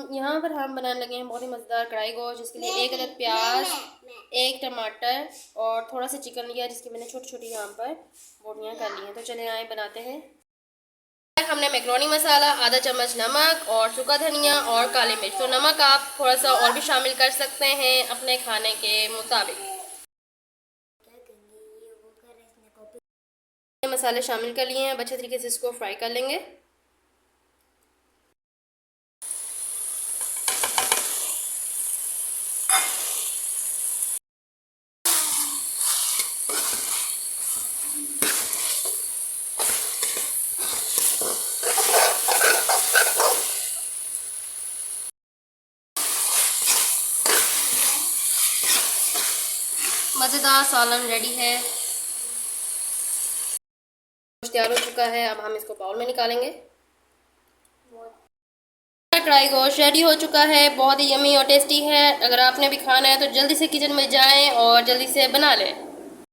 यहाँ पर हम बनाने लगे हैं बहुत ही मज़ेदार कढ़ाई गोश्त, जिसके लिए 1 अदद प्याज, 1 टमाटर और थोड़ा सा चिकन लिया, जिसकी मैंने छोटी छोटी यहाँ पर बोटियाँ कर ली हैं। तो चले आए बनाते हैं। हमने मैक्रोनी मसाला, आधा चम्मच नमक और सूखा धनिया और काली मिर्च। तो नमक आप थोड़ा सा और भी शामिल कर सकते हैं अपने खाने के मुताबिक। मसाले शामिल कर लिए हैं, अब अच्छे तरीके से इसको फ्राई कर लेंगे। मज़ेदार सालन रेडी है, तैयार हो चुका है। अब हम इसको बाउल में निकालेंगे। कढ़ाई गोश्त रेडी हो चुका है, बहुत ही यमी और टेस्टी है। अगर आपने भी खाना है तो जल्दी से किचन में जाएं और जल्दी से बना लें।